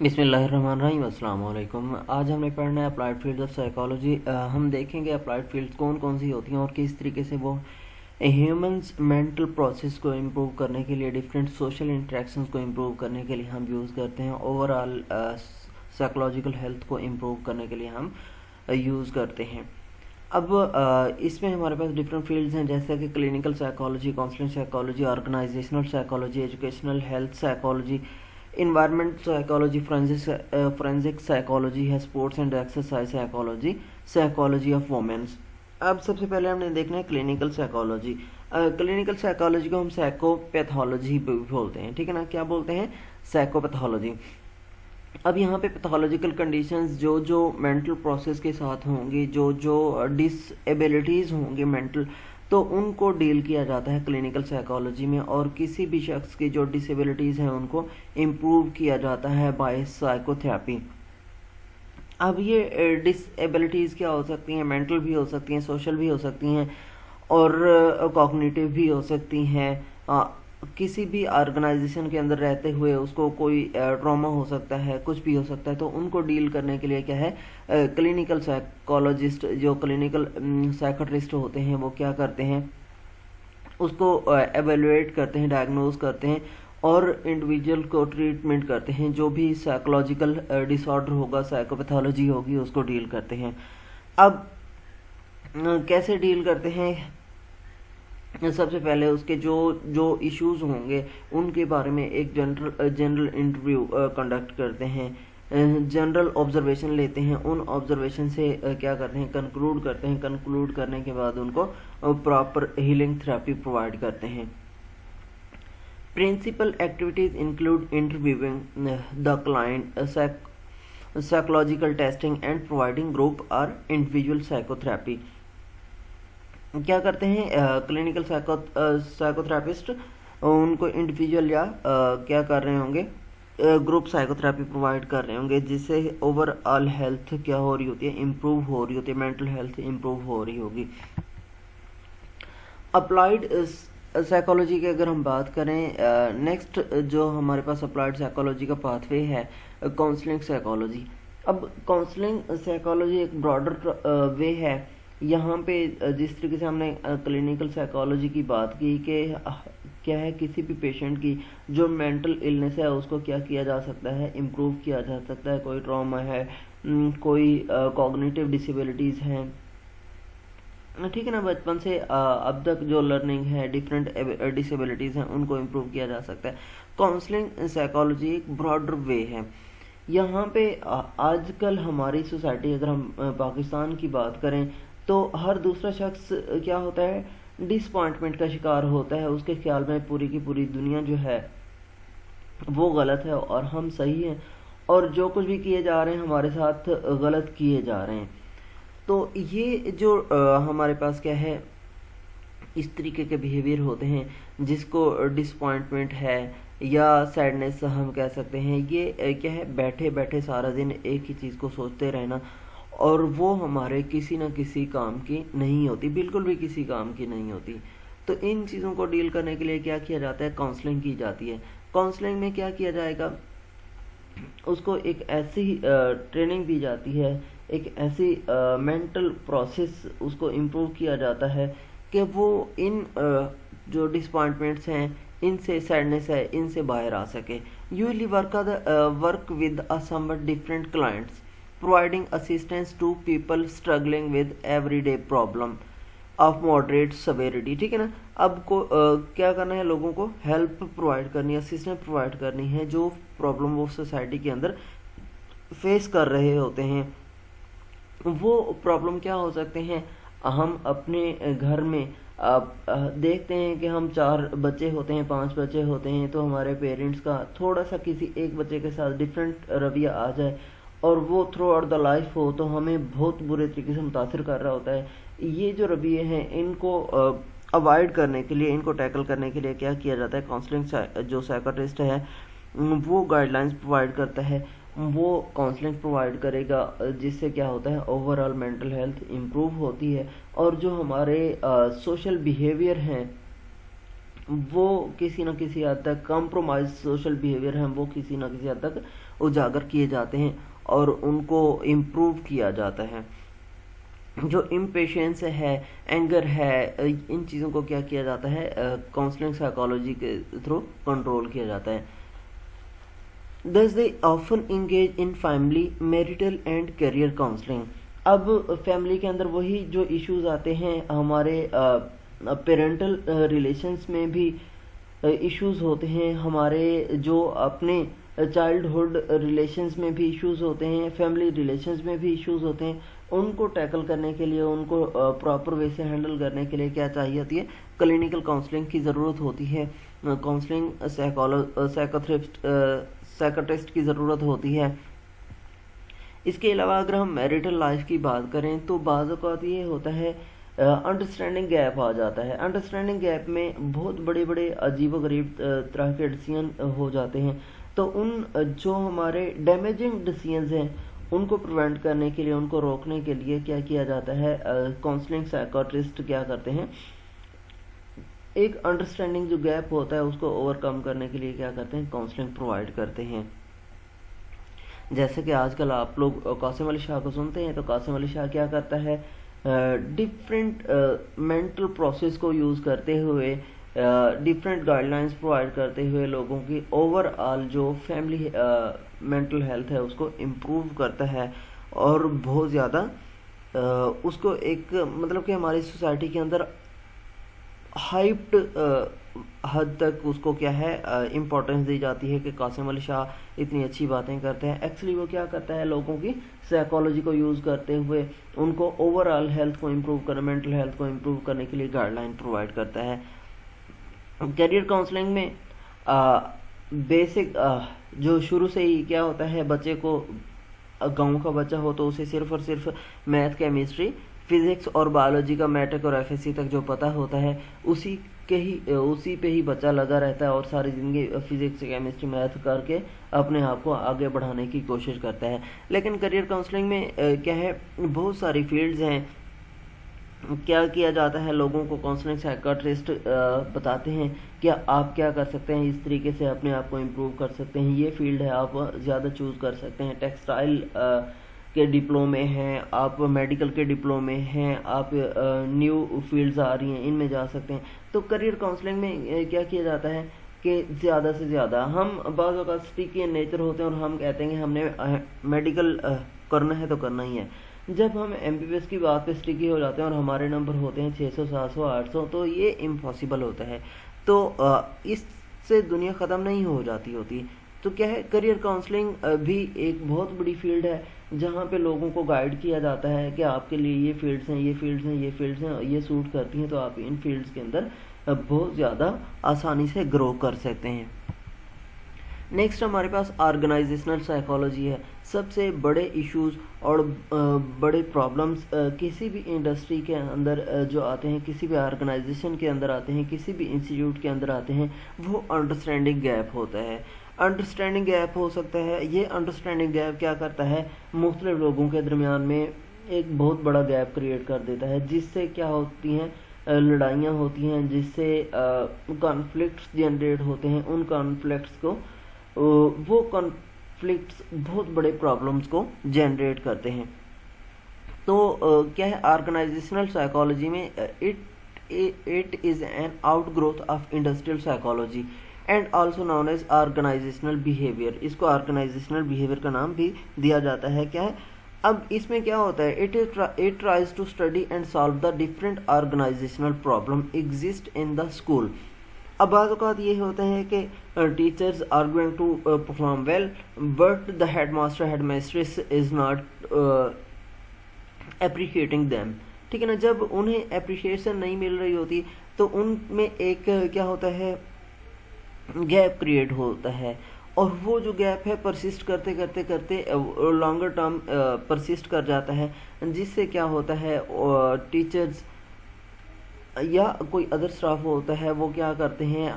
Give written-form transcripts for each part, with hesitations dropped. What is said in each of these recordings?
बिस्मिल्लाहिर्रहमानिर्रहीम अस्सलाम वालेकुम। आज हमने पढ़ना है अप्लाइड फील्ड ऑफ साइकोलॉजी। हम देखेंगे अप्लाइड फील्ड्स कौन कौन सी होती हैं और किस तरीके से वो ह्यूमंस मेंटल प्रोसेस को इम्प्रूव करने के लिए, डिफरेंट सोशल इंटरेक्शंस को इम्प्रूव करने के लिए हम यूज़ करते हैं, ओवरऑल साइकोलॉजिकल हेल्थ को इम्प्रूव करने के लिए हम यूज़ करते हैं। अब इसमें हमारे पास डिफरेंट फील्ड्स हैं, जैसे कि clinical psychology, counselling psychology, organisational psychology, educational health psychology, environment psychology, forensic psychology है, sports and exercise psychology, psychology of womens. अब सबसे पहले हमने देखना है क्लिनिकल साइकोलॉजी। क्लिनिकल साइकोलॉजी को हम साइकोपैथोलॉजी भी बोलते हैं, ठीक है ना। क्या बोलते हैं? साइकोपैथोलॉजी। अब यहाँ पे पैथोलॉजिकल कंडीशंस जो जो मेंटल प्रोसेस के साथ होंगी, जो जो डिसएबिलिटीज़ होंगी मेंटल, तो उनको डील किया जाता है क्लिनिकल साइकोलॉजी में। और किसी भी शख्स की जो डिसेबिलिटीज़ हैं उनको इम्प्रूव किया जाता है बाय साइकोथेरेपी। अब ये डिसेबिलिटीज़ क्या हो सकती हैं? मेंटल भी हो सकती हैं, सोशल भी हो सकती हैं और कॉग्निटिव भी हो सकती हैं। किसी भी ऑर्गेनाइजेशन के अंदर रहते हुए उसको कोई ट्रॉमा हो सकता है, कुछ भी हो सकता है, तो उनको डील करने के लिए क्या है, क्लिनिकल साइकोलॉजिस्ट, जो क्लिनिकल साइकोट्रिस्ट होते हैं, वो क्या करते हैं, उसको एवेलुएट करते हैं, डायग्नोज करते हैं और इंडिविजुअल को ट्रीटमेंट करते हैं। जो भी साइकोलॉजिकल डिसऑर्डर होगा, साइकोपैथोलॉजी होगी, उसको डील करते हैं। अब कैसे डील करते हैं? सबसे पहले उसके जो जो इश्यूज होंगे उनके बारे में एक जनरल इंटरव्यू कंडक्ट करते हैं, जनरल ऑब्जर्वेशन लेते हैं। उन ऑब्जर्वेशन से क्या करते हैं, कंक्लूड करते हैं। कंक्लूड करने के बाद उनको प्रॉपर हीलिंग थेरेपी प्रोवाइड करते हैं। Principal activities include interviewing the client, psychological testing and providing group और इंडिविजुअल साइकोथेरेपी। क्या करते हैं क्लिनिकल साइकोथेरेपिस्ट? उनको इंडिविजुअल या क्या कर रहे होंगे, ग्रुप साइकोथेरेपी प्रोवाइड कर रहे होंगे, जिससे ओवरऑल हेल्थ क्या हो रही होती है, इम्प्रूव हो रही होती है, मेंटल हेल्थ इम्प्रूव हो रही होगी। अप्लाइड साइकोलॉजी की अगर हम बात करें, नेक्स्ट जो हमारे पास अप्लाइड साइकोलॉजी का पाथवे है, काउंसलिंग साइकोलॉजी। अब काउंसलिंग साइकोलॉजी एक ब्रॉडर वे है। यहाँ पे जिस तरीके से हमने क्लिनिकल साइकोलॉजी की बात की कि क्या है, किसी भी पेशेंट की जो मेंटल इलनेस है उसको क्या किया जा सकता है, इम्प्रूव किया जा सकता है। कोई ट्रॉमा है, कोई कॉग्निटिव डिसेबिलिटीज़ हैं, ठीक है ना, बचपन से अब तक जो लर्निंग है, डिफरेंट डिसेबिलिटीज़ हैं, उनको इम्प्रूव किया जा सकता है। काउंसलिंग साइकोलॉजी एक ब्रॉडर वे है। यहाँ पे आजकल हमारी सोसाइटी, अगर हम पाकिस्तान की बात करें, तो हर दूसरा शख्स क्या होता है, डिसअपॉइंटमेंट का शिकार होता है। उसके ख्याल में पूरी की पूरी दुनिया जो है वो गलत है और हम सही हैं, और जो कुछ भी किए जा रहे हैं हमारे साथ गलत किए जा रहे हैं। तो ये जो हमारे पास क्या है, इस तरीके के बिहेवियर होते हैं, जिसको डिसअपॉइंटमेंट है या सैडनेस हम कह सकते हैं। ये क्या है, बैठे बैठे सारा दिन एक ही चीज़ को सोचते रहना, और वो हमारे किसी न किसी काम की नहीं होती, बिल्कुल भी किसी काम की नहीं होती। तो इन चीज़ों को डील करने के लिए क्या किया जाता है, काउंसलिंग की जाती है। काउंसलिंग में क्या किया जाएगा, उसको एक ऐसी ट्रेनिंग दी जाती है, एक ऐसी मेंटल प्रोसेस उसको इम्प्रूव किया जाता है कि वो इन जो डिसअपॉइंटमेंट्स हैं, इनसे सैडनेस है, इनसे बाहर आ सके। Usually work with a somewhat different clients, providing assistance to people struggling with everyday problem of moderate severity, ठीक है ना। अब क्या करना है, लोगों को हेल्प प्रोवाइड करनी है, असिस्टेंस प्रोवाइड करनी है, जो प्रॉब्लम वो सोसाइटी के अंदर फेस कर रहे होते हैं। वो प्रॉब्लम क्या हो सकते हैं, हम अपने घर में देखते हैं कि हम 4 बच्चे होते हैं, 5 बच्चे होते हैं, तो हमारे पेरेंट्स का थोड़ा सा किसी एक बच्चे के साथ डिफरेंट रवैया आ जाए और वो थ्रू आउट द लाइफ हो, तो हमें बहुत बुरे तरीके से मुतासिर कर रहा होता है। ये जो रवैये हैं, इनको अवॉइड करने के लिए, इनको टैकल करने के लिए क्या किया जाता है, काउंसलिंग जो साइकोट्रिस्ट है वो गाइडलाइंस प्रोवाइड करता है, वो काउंसलिंग प्रोवाइड करेगा, जिससे क्या होता है, ओवरऑल मेंटल हेल्थ इम्प्रूव होती है। और जो हमारे सोशल बिहेवियर हैं वो किसी न किसी हद तक कॉम्प्रोमाइज सोशल बिहेवियर हैं, वो किसी न किसी हद तक उजागर किए जाते हैं और उनको इम्प्रूव किया जाता है। जो इम्पेशेंस है, एंगर है, इन चीज़ों को क्या किया जाता है, काउंसलिंग साइकोलॉजी के थ्रू कंट्रोल किया जाता है। Thus they often engage in family, marital and career counseling। अब फैमिली के अंदर वही जो इश्यूज आते हैं, हमारे पेरेंटल रिलेशंस में भी इश्यूज होते हैं, हमारे जो अपने चाइल्डहुड रिलेशंस में भी इश्यूज होते हैं, फैमिली रिलेशंस में भी इश्यूज होते हैं। उनको टैकल करने के लिए, उनको प्रॉपर वे से हैंडल करने के लिए क्या चाहिए होती है, क्लिनिकल काउंसलिंग की ज़रूरत होती है। काउंसलिंग साइकोट्रिस्ट की ज़रूरत होती है। इसके अलावा अगर हम मैरिटल लाइफ की बात करें तो बाज़ औक़ात ये होता है अंडरस्टैंडिंग गैप आ जाता है। अंडरस्टैंडिंग गैप में बहुत बड़े बड़े अजीबोगरीब तरह के डिसीजन हो जाते हैं। तो उन जो हमारे डैमेजिंग डिसीजंस हैं उनको प्रिवेंट करने के लिए, उनको रोकने के लिए क्या किया जाता है, काउंसलिंग साइकोट्रिस्ट क्या करते हैं, एक अंडरस्टैंडिंग जो गैप होता है उसको ओवरकम करने के लिए क्या करते हैं, काउंसलिंग प्रोवाइड करते हैं। जैसे कि आजकल आप लोग कासिम अली शाह को सुनते हैं, तो कासिम अली शाह क्या करता है, डिफरेंट मेंटल प्रोसेस को यूज़ करते हुए, डिफरेंट गाइडलाइंस प्रोवाइड करते हुए लोगों की ओवरऑल जो फैमिली मेंटल हेल्थ है उसको इम्प्रूव करता है और बहुत ज़्यादा उसको एक मतलब कि हमारी सोसाइटी के अंदर हाइप्ड हद तक उसको क्या है इम्पोर्टेंस दी जाती है कि कासिम अली शाह इतनी अच्छी बातें करते हैं। एक्चुअली वो क्या करता है, लोगों की साइकोलॉजी को यूज़ करते हुए उनको ओवरऑल हेल्थ को इम्प्रूव करने, मेंटल हेल्थ को इम्प्रूव करने के लिए गाइडलाइन प्रोवाइड करता है। करियर काउंसलिंग में बेसिक जो शुरू से ही क्या होता है, बच्चे को, गांव का बच्चा हो तो उसे सिर्फ और सिर्फ मैथ, केमिस्ट्री, फिजिक्स और बायोलॉजी का मैट्रिक और एफएससी तक जो पता होता है उसी पे ही बच्चा लगा रहता है और सारी ज़िंदगी फिजिक्स, केमिस्ट्री, मैथ करके अपने आप को आगे बढ़ाने की कोशिश करता है। लेकिन करियर काउंसलिंग में क्या है, बहुत सारी फील्ड्स हैं। क्या किया जाता है, लोगों को काउंसलिंग साइकोट्रिस्ट बताते हैं कि आप क्या कर सकते हैं, इस तरीके से अपने आप को इम्प्रूव कर सकते हैं, ये फील्ड है, आप ज़्यादा चूज़ कर सकते हैं। टेक्सटाइल के डिप्लोमे हैं, आप मेडिकल के डिप्लोमे हैं, आप न्यू फील्ड्स आ रही हैं, इनमें जा सकते हैं। तो करियर काउंसलिंग में क्या किया जाता है कि ज़्यादा से ज़्यादा हम बाज़ औक़ात स्टिकी नेचर होते हैं और हम कहते हैं कि हमने मेडिकल करना है तो करना ही है। जब हम एमबीबीएस की बात पे स्टिकी हो जाते हैं और हमारे नंबर होते हैं 600, 700, 800, तो ये इम्पॉसिबल होता है। तो इससे दुनिया ख़त्म नहीं हो जाती होती। तो क्या है, करियर काउंसलिंग भी एक बहुत बड़ी फील्ड है जहाँ पे लोगों को गाइड किया जाता है कि आपके लिए ये फील्ड्स हैं, ये फील्ड्स हैं, ये फील्ड्स हैं, ये सूट करती हैं, तो आप इन फील्ड्स के अंदर बहुत ज़्यादा आसानी से ग्रो कर सकते हैं। नेक्स्ट हमारे पास ऑर्गेनाइजेशनल साइकोलॉजी है। सबसे बड़े इश्यूज और बड़े प्रॉब्लम्स किसी भी इंडस्ट्री के अंदर जो आते हैं, किसी भी ऑर्गेनाइजेशन के अंदर आते हैं, किसी भी इंस्टीट्यूट के अंदर आते हैं, वो अंडरस्टैंडिंग गैप होता है। अंडरस्टैंडिंग गैप हो सकता है, ये अंडरस्टैंडिंग गैप क्या करता है, मुख्तलिफ लोगों के दरमियान में एक बहुत बड़ा गैप क्रिएट कर देता है, जिससे क्या होती हैं, लड़ाइयाँ होती हैं, जिससे कॉन्फ्लिक्ट्स जनरेट होते हैं। उन कॉन्फ्लिक्ट्स को वो कॉन्फ्लिक्ट्स बहुत बड़े प्रॉब्लम्स को जनरेट करते हैं। तो क्या है, ऑर्गेनाइजेशनल साइकोलॉजी में it is an outgrowth of industrial psychology and also known as organisational behaviour. इसको ऑर्गेनाइजेशनल बिहेवियर का नाम भी दिया जाता है। क्या है, अब इसमें क्या होता है, it tries to study and solve the different organisational problem exist in the school. अब बात औक़ात ये होते हैं कि teachers are going to perform well but the headmaster headmistress is not appreciating them. ठीक है ना, जब उन्हें अप्रिशिएशन नहीं मिल रही होती तो उनमें एक क्या होता है, गैप क्रिएट होता है और वो जो गैप है परसिस्ट करते करते करते लॉन्गर टर्म परसिस्ट कर जाता है, जिससे क्या होता है, टीचर्स या कोई अदर स्टाफ होता है वो क्या करते हैं,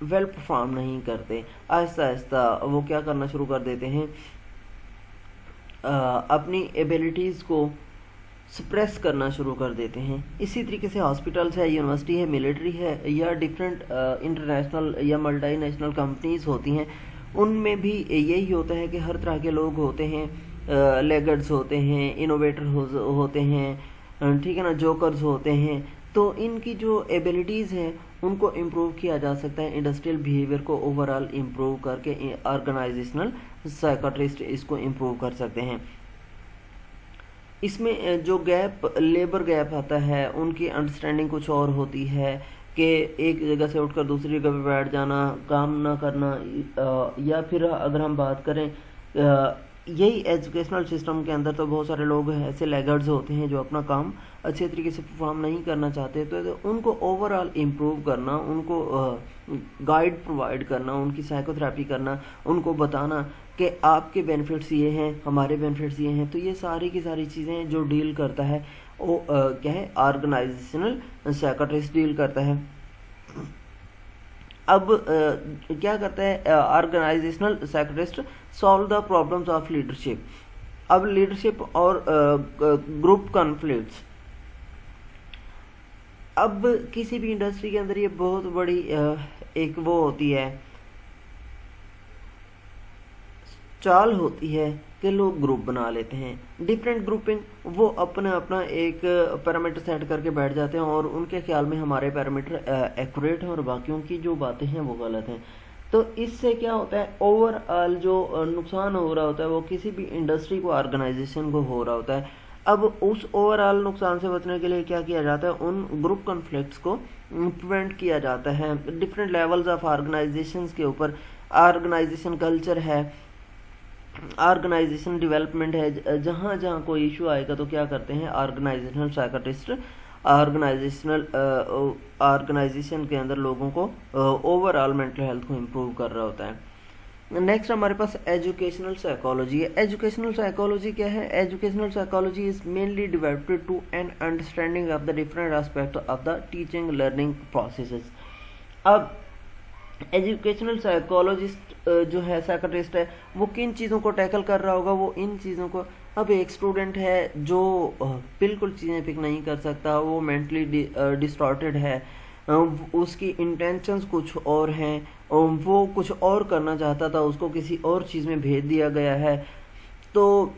वेल परफॉर्म नहीं करते। आहिस्ता आहिस्ता वो क्या करना शुरू कर देते हैं, अपनी एबिलिटीज़ को सप्रेस करना शुरू कर देते हैं। इसी तरीके से हॉस्पिटल्स है, यूनिवर्सिटी है, मिलिट्री है, या डिफरेंट इंटरनेशनल या मल्टीनेशनल कंपनीज होती हैं, उनमें भी यही होता है कि हर तरह के लोग होते हैं। लेगर्ड्स होते हैं, इनोवेटर होते हैं, ठीक है ना, जोकर्स होते हैं। तो इनकी जो एबिलिटीज़ हैं उनको इम्प्रूव किया जा सकता है इंडस्ट्रियल बिहेवियर को ओवरऑल इम्प्रूव करके। ऑर्गेनाइजेशनल साइकोट्रिस्ट इसको इम्प्रूव कर सकते हैं। इसमें जो गैप, लेबर गैप आता है, उनकी अंडरस्टैंडिंग कुछ और होती है कि एक जगह से उठकर दूसरी जगह पे बैठ जाना, काम ना करना, या फिर अगर हम बात करें यही एजुकेशनल सिस्टम के अंदर तो बहुत सारे लोग ऐसे लैगर्ड्स होते हैं जो अपना काम अच्छे तरीके से परफॉर्म नहीं करना चाहते। तो उनको ओवरऑल इम्प्रूव करना, उनको गाइड प्रोवाइड करना, उनकी साइकोथेरेपी करना, उनको बताना कि आपके बेनिफिट्स ये हैं, हमारे बेनिफिट्स ये हैं। तो ये सारी की सारी चीज़ें जो डील करता है वो क्या है, ऑर्गेनाइजेशनल साइकोट्रिस्ट डील करता है। अब क्या करता है organisational psychiatrist, solve the problems of leadership. अब लीडरशिप और ग्रुप कॉन्फ्लिक्ट्स, अब किसी भी इंडस्ट्री के अंदर ये बहुत बड़ी एक वो होती है, चाल होती है कि लोग ग्रुप बना लेते हैं, डिफरेंट ग्रुपिंग। वो अपना अपना एक पैरामीटर सेट करके बैठ जाते हैं और उनके ख्याल में हमारे पैरामीटर एक्यूरेट हैं और बाकियों की जो बातें हैं वो गलत हैं। तो इससे क्या होता है, ओवरऑल जो नुकसान हो रहा होता है वो किसी भी इंडस्ट्री को, ऑर्गेनाइजेशन को हो रहा होता है। अब उस ओवरऑल नुकसान से बचने के लिए क्या किया जाता है, उन ग्रुप कॉन्फ्लिक्ट्स को प्रिवेंट किया जाता है डिफरेंट लेवल्स ऑफ ऑर्गेनाइजेशंस के ऊपर। ऑर्गेनाइजेशन कल्चर है, ऑर्गेनाइजेशन डेवलपमेंट है, जहाँ जहाँ कोई इशू आएगा तो क्या करते हैं ऑर्गेनाइजेशनल साइकोट्रिस्ट ऑर्गेनाइजेशन के अंदर लोगों को ओवरऑल मेंटल हेल्थ को इम्प्रूव कर रहा होता है। नेक्स्ट हमारे पास एजुकेशनल साइकोलॉजी है। एजुकेशनल साइकोलॉजी क्या है, educational psychology is mainly devoted to an understanding of the different aspect of the teaching learning processes. अब एजुकेशनल साइकोलॉजिस्ट जो है, साइकोट्रिस्ट है, वो किन चीज़ों को टैकल कर रहा होगा, वो इन चीज़ों को। अब एक स्टूडेंट है जो बिल्कुल चीज़ें पिक नहीं कर सकता, वो मेंटली डिस्टॉर्टेड है, उसकी इंटेंशंस कुछ और हैं, वो कुछ और करना चाहता था, उसको किसी और चीज़ में भेज दिया गया है। तो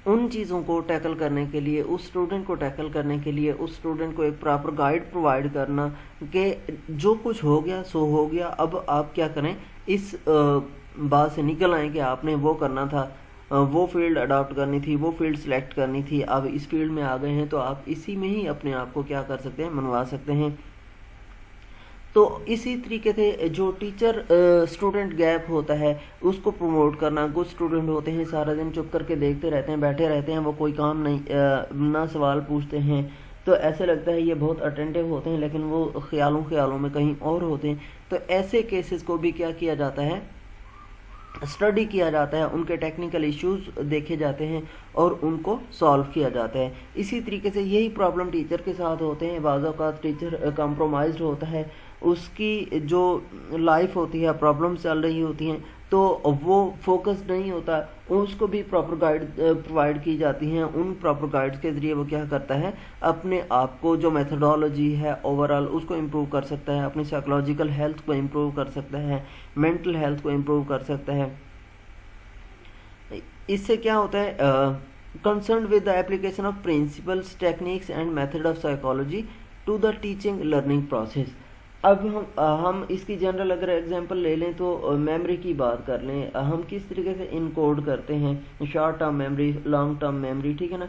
उन चीज़ों को टैकल करने के लिए, उस स्टूडेंट को टैकल करने के लिए, उस स्टूडेंट को एक प्रॉपर गाइड प्रोवाइड करना कि जो कुछ हो गया सो हो गया, अब आप क्या करें, इस बात से निकल आए कि आपने वो करना था, वो फील्ड अडॉप्ट करनी थी, वो फील्ड सेलेक्ट करनी थी, अब इस फील्ड में आ गए हैं तो आप इसी में ही अपने आप को क्या कर सकते हैं, मनवा सकते हैं। तो इसी तरीके से जो टीचर स्टूडेंट गैप होता है उसको प्रमोट करना। कुछ स्टूडेंट होते हैं सारा दिन चुप करके देखते रहते हैं, बैठे रहते हैं, वो कोई काम नहीं, ना सवाल पूछते हैं, तो ऐसे लगता है ये बहुत अटेंटिव होते हैं, लेकिन वो ख्यालों में कहीं और होते हैं। तो ऐसे केसेस को भी क्या किया जाता है, स्टडी किया जाता है, उनके टेक्निकल इश्यूज देखे जाते हैं और उनको सॉल्व किया जाता है। इसी तरीके से यही प्रॉब्लम टीचर के साथ होते हैं। बाज़ औक़ात टीचर कॉम्प्रोमाइज्ड होता है, उसकी जो लाइफ होती है, प्रॉब्लम चल रही होती हैं, तो वो फोकस नहीं होता, उसको भी प्रॉपर गाइड प्रोवाइड की जाती हैं। उन प्रॉपर गाइड्स के ज़रिए वो क्या करता है, अपने आप को जो मेथडोलॉजी है ओवरऑल उसको इम्प्रूव कर सकता है, अपनी साइकोलॉजिकल हेल्थ को इम्प्रूव कर सकता है, मेंटल हेल्थ को इम्प्रूव कर सकता है। इससे क्या होता है, concern with the application of principles, techniques and method of psychology to the teaching learning process. अब हम इसकी जनरल अगर एग्जांपल ले लें तो मेमोरी की बात कर लें, हम किस तरीके से इनकोड करते हैं, short term memory, long term memory, ठीक है ना।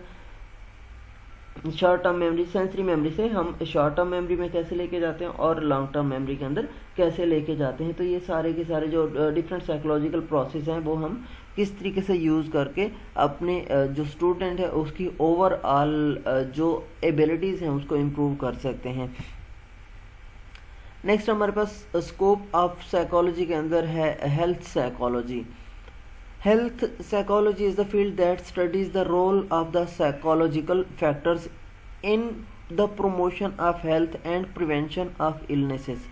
Short term memory, sensory memory से हम शॉर्ट टर्म मेमोरी में कैसे लेके जाते हैं और लॉन्ग टर्म मेमोरी के अंदर कैसे लेके जाते हैं। तो ये सारे के सारे जो डिफरेंट साइकोलॉजिकल प्रोसेस हैं वो हम किस तरीके से यूज़ करके अपने जो स्टूडेंट है उसकी ओवरऑल जो एबिलिटीज़ हैं उसको इम्प्रूव कर सकते हैं। नेक्स्ट हमारे पास स्कोप ऑफ साइकोलॉजी के अंदर है health psychology. Health psychology is the field that studies the role of the psychological factors in the promotion of health and prevention of illnesses.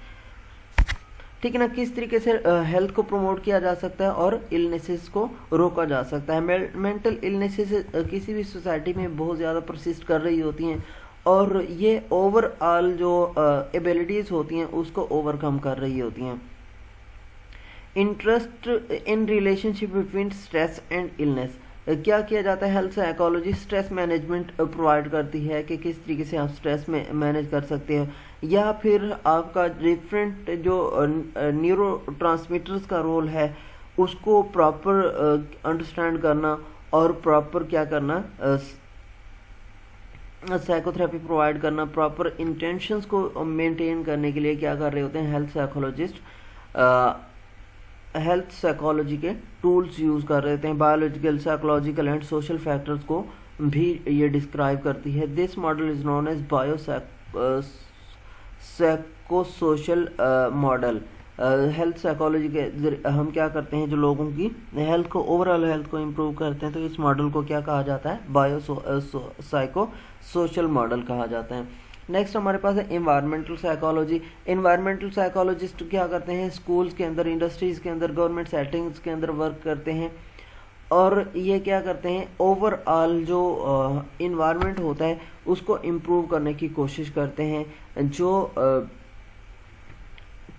ठीक है ना, किस तरीके से हेल्थ को प्रमोट किया जा सकता है और इलनेसेस को रोका जा सकता है। मेंटल इलनेसेस किसी भी सोसाइटी में बहुत ज़्यादा परसिस्ट कर रही होती हैं और ये ओवरऑल जो एबिलिटीज़ होती हैं उसको ओवरकम कर रही होती हैं। Interest in relationship between stress and illness, क्या किया जाता है, health psychology stress management provide करती है कि किस तरीके से आप स्ट्रेस में मैनेज कर सकते हो, या फिर आपका डिफरेंट जो न्यूरो ट्रांसमीटर्स का रोल है उसको प्रॉपर अंडरस्टैंड करना और प्रॉपर क्या करना, साइकोथेरेपी प्रोवाइड करना, प्रॉपर इंटेंशंस को मेंटेन करने के लिए क्या कर रहे होते हैं हेल्थ साइकोलॉजिस्ट, हेल्थ साइकोलॉजी के टूल्स यूज़ कर रहे हैं। Biological, psychological and social factors को भी ये डिस्क्राइब करती है। This model is known as bio psychosocial model. Health psychology के हम क्या करते हैं, जो लोगों की हेल्थ को, ओवरऑल हेल्थ को इम्प्रूव करते हैं, तो इस मॉडल को क्या कहा जाता है, बायो साइको सोशल मॉडल कहा जाता है। नेक्स्ट हमारे पास है इन्वायरमेंटल साइकोलॉजी। इन्वायरमेंटल साइकोलॉजिस्ट क्या करते हैं, स्कूल्स के अंदर, इंडस्ट्रीज के अंदर, गवर्नमेंट सेटिंग्स के अंदर वर्क करते हैं और ये क्या करते हैं, ओवरऑल जो इन्वायरमेंट होता है उसको इम्प्रूव करने की कोशिश करते हैं। जो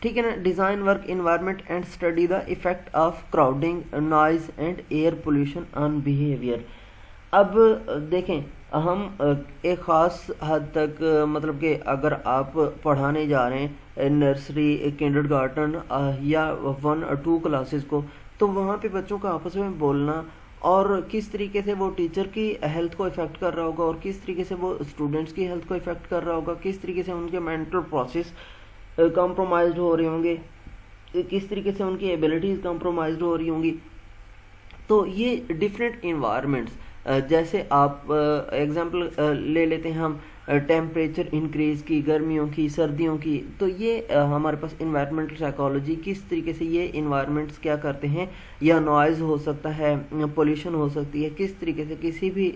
ठीक है ना, design work environment and study the effect of crowding, noise and air pollution on behaviour. अब देखें, हम एक ख़ास हद तक मतलब कि अगर आप पढ़ाने जा रहे हैं नर्सरी, किंडरगार्टन या 1 और 2 क्लासेस को, तो वहाँ पे बच्चों का आपस में बोलना और किस तरीके से वो टीचर की हेल्थ को इफ़ेक्ट कर रहा होगा और किस तरीके से वो स्टूडेंट्स की हेल्थ को इफ़ेक्ट कर रहा होगा, किस तरीके से उनके मेंटल प्रोसेस कॉम्प्रोमाइज़ हो रहे होंगे, किस तरीके से उनकी एबिलिटीज़ कॉम्प्रोमाइज़ हो रही होंगी। तो ये डिफरेंट इन्वायरमेंट्स, जैसे आप एग्जांपल ले लेते हैं हम टेम्परेचर इंक्रीज़ की, गर्मियों की, सर्दियों की, तो ये हमारे पास इन्वायरमेंटल साइकोलॉजी किस तरीके से ये इन्वायरमेंट्स क्या करते हैं, या नॉइज़ हो सकता है, पोल्यूशन हो सकती है, किस तरीके से किसी भी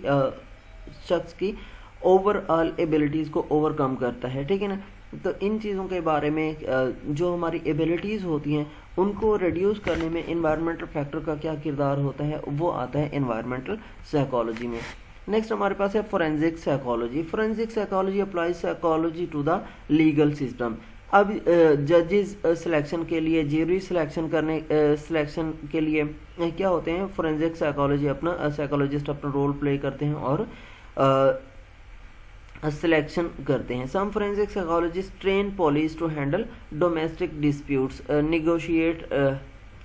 शख्स की ओवरऑल एबिलिटीज़ को ओवरकम करता है। ठीक है ना, तो इन चीज़ों के बारे में जो हमारी एबिलिटीज़ होती हैं उनको रिड्यूस करने में इन्वायरमेंटल फैक्टर का क्या किरदार होता है, वो आता है इन्वायरमेंटल साइकोलॉजी में। नेक्स्ट हमारे पास है forensic psychology. Forensic psychology applies psychology to the legal system. अब जजेस सिलेक्शन के लिए, ज्यूरी सिलेक्शन के लिए क्या होते हैं, फोरेंसिक साइकोलॉजी अपना साइकोलॉजिस्ट अपना रोल प्ले करते हैं और सिलेक्शन करते हैं। Some forensic psychologist train police to handle domestic disputes, negotiate,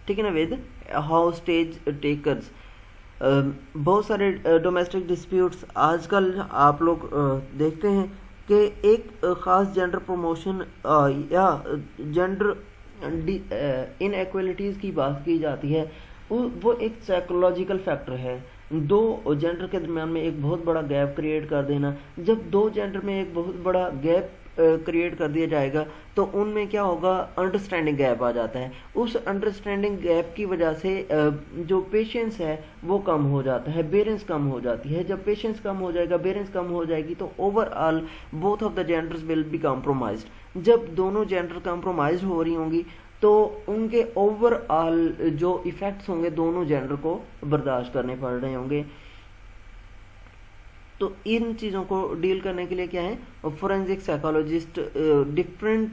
ठीक है ना, विद हॉस्टेज टेकर्स। बहुत सारे डोमेस्टिक डिस्प्यूट्स आजकल आप लोग देखते हैं कि एक ख़ास जेंडर प्रमोशन या जेंडर इनएक्वलिटीज़ की बात की जाती है, वो एक साइकोलॉजिकल फैक्टर है। दो जेंडर के दरमियान में एक बहुत बड़ा गैप क्रिएट कर देना, जब दो जेंडर में एक बहुत बड़ा गैप क्रिएट कर दिया जाएगा तो उनमें क्या होगा, अंडरस्टैंडिंग गैप आ जाता है। उस अंडरस्टैंडिंग गैप की वजह से जो पेशेंस है वो कम हो जाता है, बेरेंस कम हो जाती है। जब पेशेंस कम हो जाएगा, बेरेंस कम हो जाएगी, तो overall both of the genders will be compromised. जब दोनों जेंडर कॉम्प्रोमाइज हो रही होंगी तो उनके ओवरऑल जो इफेक्ट्स होंगे दोनों जेंडर को बर्दाश्त करने पड़ रहे होंगे। तो इन चीज़ों को डील करने के लिए क्या है, फोरेंसिक साइकोलॉजिस्ट डिफरेंट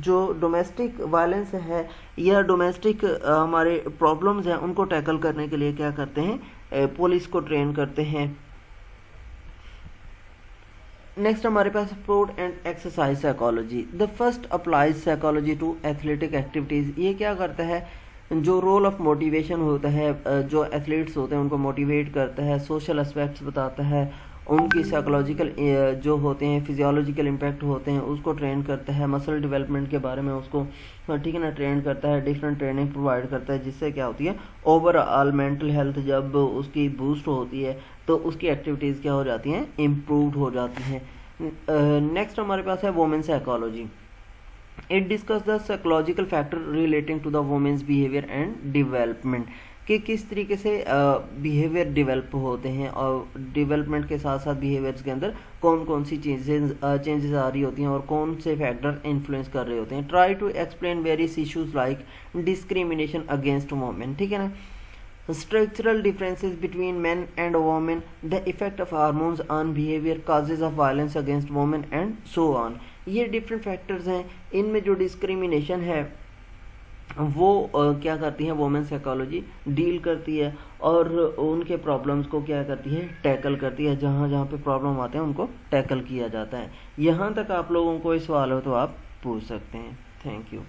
जो डोमेस्टिक वायलेंस है या डोमेस्टिक हमारे प्रॉब्लम्स हैं उनको टैकल करने के लिए क्या करते हैं, पुलिस को ट्रेन करते हैं। नेक्स्ट हमारे पास sport and exercise psychology. The first applies psychology to athletic activities. ये क्या करता है, जो रोल ऑफ मोटिवेशन होता है, जो एथलीट्स होते हैं उनको मोटिवेट करता है, सोशल एस्पेक्ट्स बताता है, उनकी साइकोलॉजिकल जो होते हैं फिजियोलॉजिकल इम्पैक्ट होते हैं उसको ट्रेन करता है, मसल डेवलपमेंट के बारे में उसको ठीक है ना ट्रेन करता है, डिफरेंट ट्रेनिंग प्रोवाइड करता है, जिससे क्या होती है ओवरऑल मेंटल हेल्थ जब उसकी बूस्ट होती है तो उसकी एक्टिविटीज़ क्या हो जाती हैं, इम्प्रूव हो जाती हैं। नेक्स्ट हमारे पास है women psychology. It discuss the psychological factor relating to the women's behaviour and development. कि किस तरीके से बिहेवियर डेवलप होते हैं और डेवलपमेंट के साथ साथ बिहेवियर्स के अंदर कौन कौन सी चेंजेस आ रही होती हैं और कौन से फैक्टर इन्फ्लुएंस कर रहे होते हैं। Try to explain various issues like discrimination against women, ठीक है ना, structural differences between men and women, the effect of hormones on behavior, causes of violence against women and so on। ये different factors हैं, इनमें जो discrimination है वो क्या करती है वोमेन साइकोलॉजी डील करती है और उनके प्रॉब्लम्स को क्या करती है टैकल करती है, जहाँ जहाँ पे प्रॉब्लम आते हैं उनको टैकल किया जाता है। यहाँ तक आप लोगों को सवाल हो तो आप पूछ सकते हैं। Thank you.